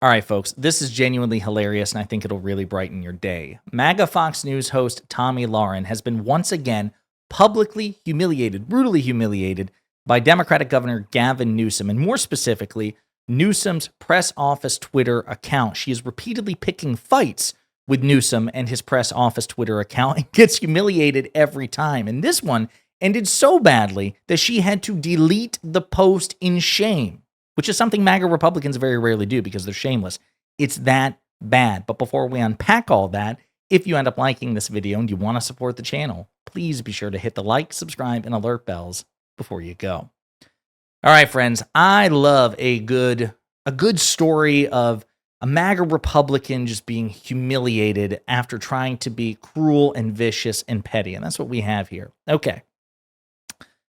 All right, folks, this is genuinely hilarious, and I think it'll really brighten your day. MAGA Fox News host Tommy Lauren has been once again publicly humiliated, brutally humiliated, by Democratic Governor Gavin Newsom, and more specifically, Newsom's press office Twitter account. She is repeatedly picking fights with Newsom and his press office Twitter account and gets humiliated every time. And this one ended so badly that she had to delete the post in shame, which is something MAGA Republicans very rarely do because they're shameless. It's that bad. But before we unpack all that, if you end up liking this video and you want to support the channel, please be sure to hit the like, subscribe, and alert bells before you go. All right, friends, I love a good story of a MAGA Republican just being humiliated after trying to be cruel and vicious and petty. And that's what we have here. Okay.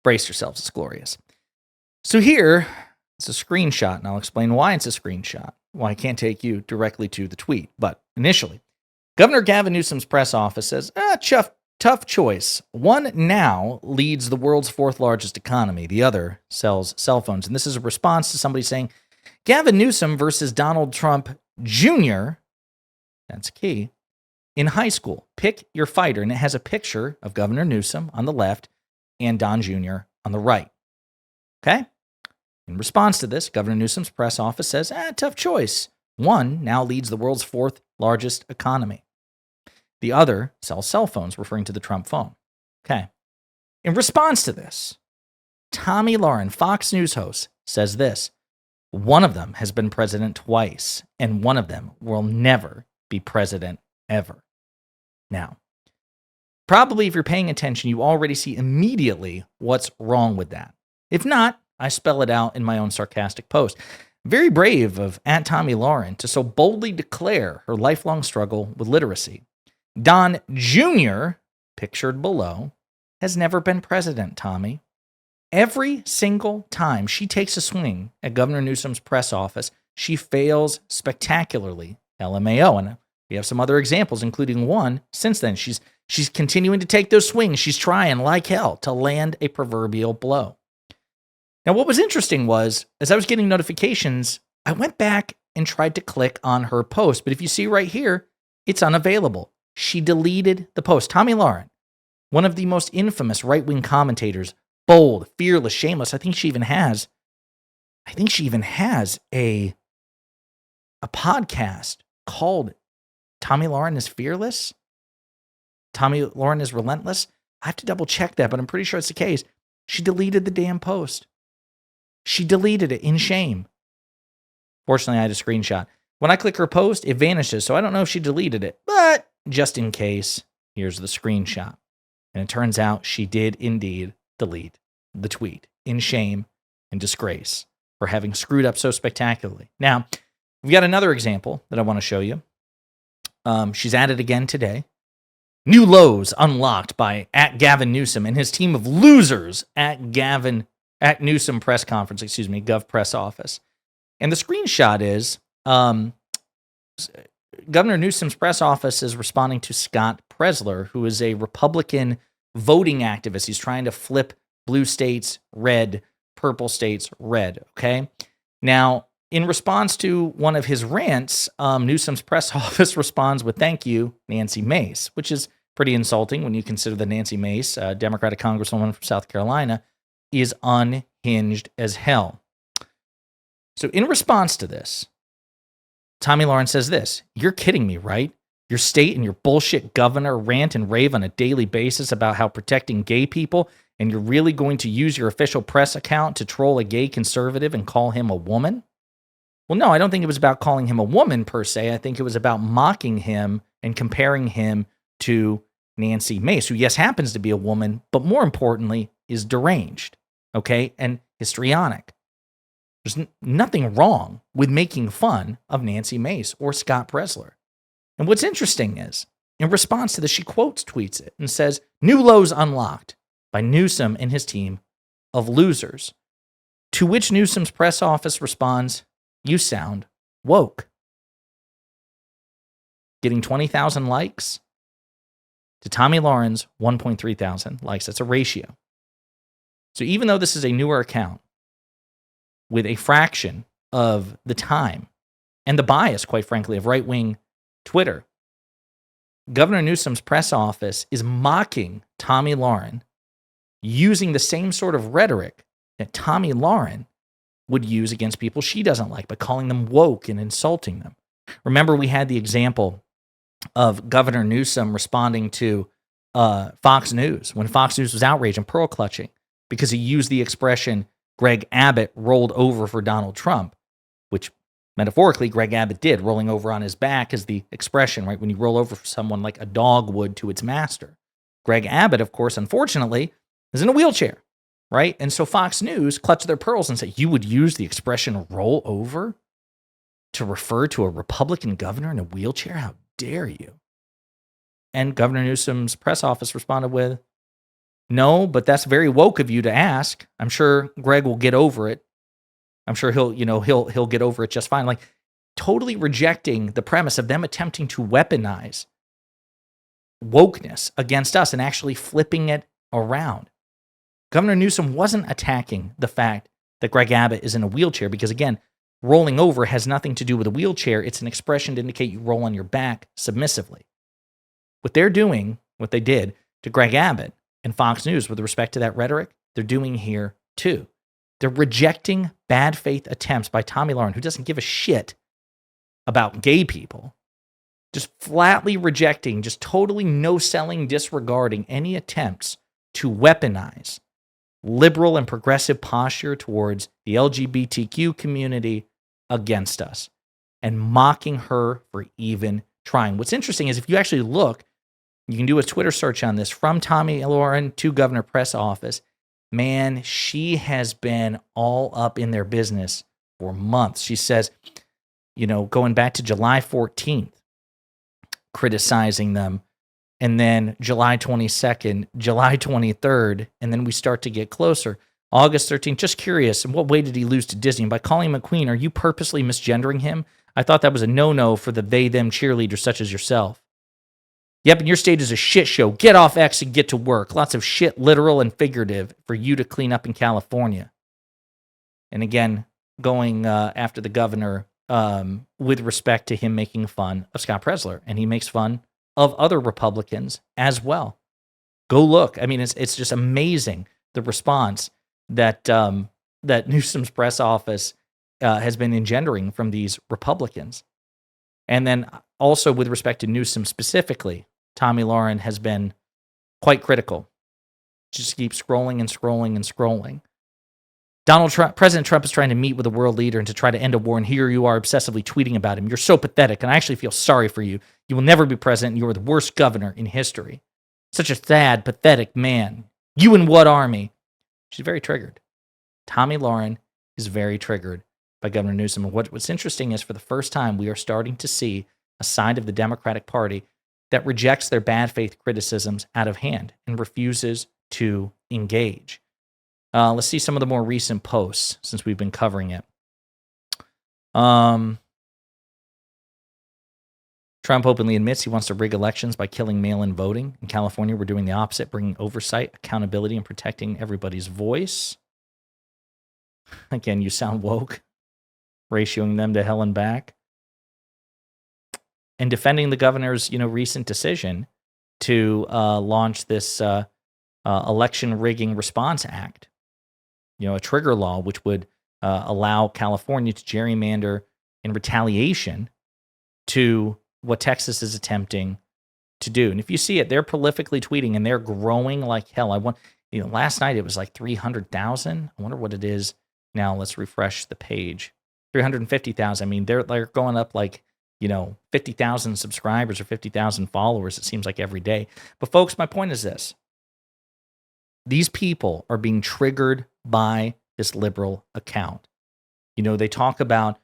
Brace yourselves. It's glorious. So here, it's a screenshot, and I'll explain why it's a screenshot, why I can't take you directly to the tweet. But initially, Governor Gavin Newsom's press office says, tough choice. One now leads the world's fourth largest economy. The other sells cell phones. And this is a response to somebody saying, Gavin Newsom versus Donald Trump Jr., that's key, in high school. Pick your fighter. And it has a picture of Governor Newsom on the left and Don Jr. on the right. Okay? In response to this, Governor Newsom's press office says, tough choice. One now leads the world's fourth largest economy. The other sells cell phones, referring to the Trump phone. Okay. In response to this, Tommy Lauren, Fox News host, says this: one of them has been president twice, and one of them will never be president ever. Now, probably if you're paying attention, you already see immediately what's wrong with that. If not, I spell it out in my own sarcastic post. Very brave of @Tommy Lauren to so boldly declare her lifelong struggle with literacy. Don Jr., pictured below, has never been president, Tommy. Every single time she takes a swing at Governor Newsom's press office, she fails spectacularly. LMAO. And we have some other examples, including one since then. She's continuing to take those swings. She's trying like hell to land a proverbial blow. Now, what was interesting was, as I was getting notifications, I went back and tried to click on her post. But if you see right here, it's unavailable. She deleted the post. Tommy Lauren, one of the most infamous right-wing commentators, bold, fearless, shameless. I think she even has a podcast called Tommy Lauren is Fearless. Tommy Lauren is Relentless. I have to double check that, but I'm pretty sure it's the case. She deleted the damn post. She deleted it in shame. Fortunately, I had a screenshot. When I click her post, it vanishes, so I don't know if she deleted it. But just in case, here's the screenshot. And it turns out she did indeed delete the tweet in shame and disgrace for having screwed up so spectacularly. Now, we've got another example that I want to show you. She's at it again today. New lows unlocked by @Gavin Newsom and his team of losers at Newsom press conference, Gov press office. And the screenshot is Governor Newsom's press office is responding to Scott Presler, who is a Republican voting activist. He's trying to flip blue states red, purple states red, okay? Now, in response to one of his rants, Newsom's press office responds with, "Thank you, Nancy Mace," which is pretty insulting when you consider that Nancy Mace, a Democratic congresswoman from South Carolina, is unhinged as hell. So in response to this, Tommy Lauren says this: "You're kidding me, right? Your state and your bullshit governor rant and rave on a daily basis about how protecting gay people, and you're really going to use your official press account to troll a gay conservative and call him a woman?" Well, no, I don't think it was about calling him a woman per se. I think it was about mocking him and comparing him to Nancy Mace, who, yes, happens to be a woman, but more importantly, is deranged, okay, and histrionic. There's nothing wrong with making fun of Nancy Mace or Scott Presler. And what's interesting is, in response to this, she tweets it and says, "New lows unlocked by Newsom and his team of losers." To which Newsom's press office responds, "You sound woke." Getting 20,000 likes to Tommy Lauren's 1.3 thousand likes. That's a ratio. So even though this is a newer account with a fraction of the time and the bias, quite frankly, of right-wing Twitter. Governor Newsom's press office is mocking Tomi Lahren, using the same sort of rhetoric that Tomi Lahren would use against people she doesn't like, by calling them woke and insulting them. Remember, we had the example of Governor Newsom responding to Fox News when Fox News was outraged and pearl clutching because he used the expression Greg Abbott rolled over for Donald Trump, which metaphorically Greg Abbott did. Rolling over on his back is the expression, right? When you roll over for someone like a dog would to its master. Greg Abbott, of course, unfortunately, is in a wheelchair, right? And so Fox News clutched their pearls and said, you would use the expression roll over to refer to a Republican governor in a wheelchair? How dare you? And Governor Newsom's press office responded with, no, but that's very woke of you to ask. I'm sure Greg will get over it. I'm sure he'll get over it just fine. Like, totally rejecting the premise of them attempting to weaponize wokeness against us and actually flipping it around. Governor Newsom wasn't attacking the fact that Greg Abbott is in a wheelchair because, again, rolling over has nothing to do with a wheelchair. It's an expression to indicate you roll on your back submissively. What they're doing, what they did to Greg Abbott and Fox News with respect to that rhetoric, they're doing here too. They're rejecting bad faith attempts by Tomi Lahren, who doesn't give a shit about gay people, just flatly rejecting, just totally no-selling, disregarding any attempts to weaponize liberal and progressive posture towards the LGBTQ community against us and mocking her for even trying. What's interesting is if you actually look, you can do a Twitter search on this from Tomi Lahren to Governor Press Office. Man, she has been all up in their business for months. She says, going back to July 14th, criticizing them, and then July 22nd, July 23rd, and then we start to get closer. August 13th, just curious, in what way did he lose to Disney? By calling him a queen, are you purposely misgendering him? I thought that was a no-no for the they-them cheerleaders such as yourself. Yep, and your state is a shit show. Get off X and get to work. Lots of shit, literal and figurative, for you to clean up in California. And again, going after the governor with respect to him making fun of Scott Presler. And he makes fun of other Republicans as well. Go look. I mean, it's just amazing, the response that that Newsom's press office has been engendering from these Republicans. And then also with respect to Newsom specifically, Tomi Lahren has been quite critical. Just keep scrolling and scrolling and scrolling. President Trump is trying to meet with a world leader and to try to end a war, and here you are obsessively tweeting about him. You're so pathetic, and I actually feel sorry for you. You will never be president, and you are the worst governor in history. Such a sad, pathetic man. You and what army? She's very triggered. Tomi Lahren is very triggered by Governor Newsom. And what's interesting is for the first time, we are starting to see a side of the Democratic Party that rejects their bad faith criticisms out of hand and refuses to engage. Let's see some of the more recent posts since we've been covering it. Trump openly admits he wants to rig elections by killing mail-in voting. In California, we're doing the opposite, bringing oversight, accountability, and protecting everybody's voice. Again, you sound woke, ratioing them to hell and back. And defending the governor's, recent decision to launch this election rigging response act, a trigger law which would allow California to gerrymander in retaliation to what Texas is attempting to do. And if you see it, they're prolifically tweeting and they're growing like hell. Last night it was like 300,000. I wonder what it is now. Let's refresh the page. 350,000. I mean, they're going up like, 50,000 subscribers or 50,000 followers, it seems like every day. But folks, my point is this. These people are being triggered by this liberal account. They talk about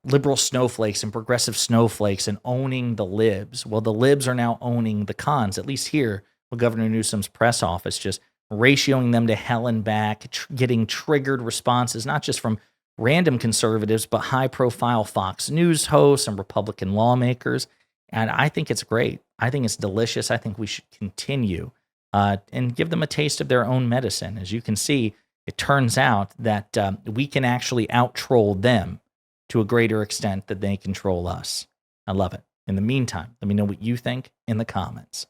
liberal snowflakes and progressive snowflakes and owning the libs. Well, the libs are now owning the cons, at least here with Governor Newsom's press office, just ratioing them to hell and back, getting triggered responses, not just from random conservatives, but high-profile Fox News hosts and Republican lawmakers. And I think it's great. I think it's delicious. I think we should continue and give them a taste of their own medicine. As you can see, it turns out that we can actually out-troll them to a greater extent that they control us. I love it. In the meantime, let me know what you think in the comments.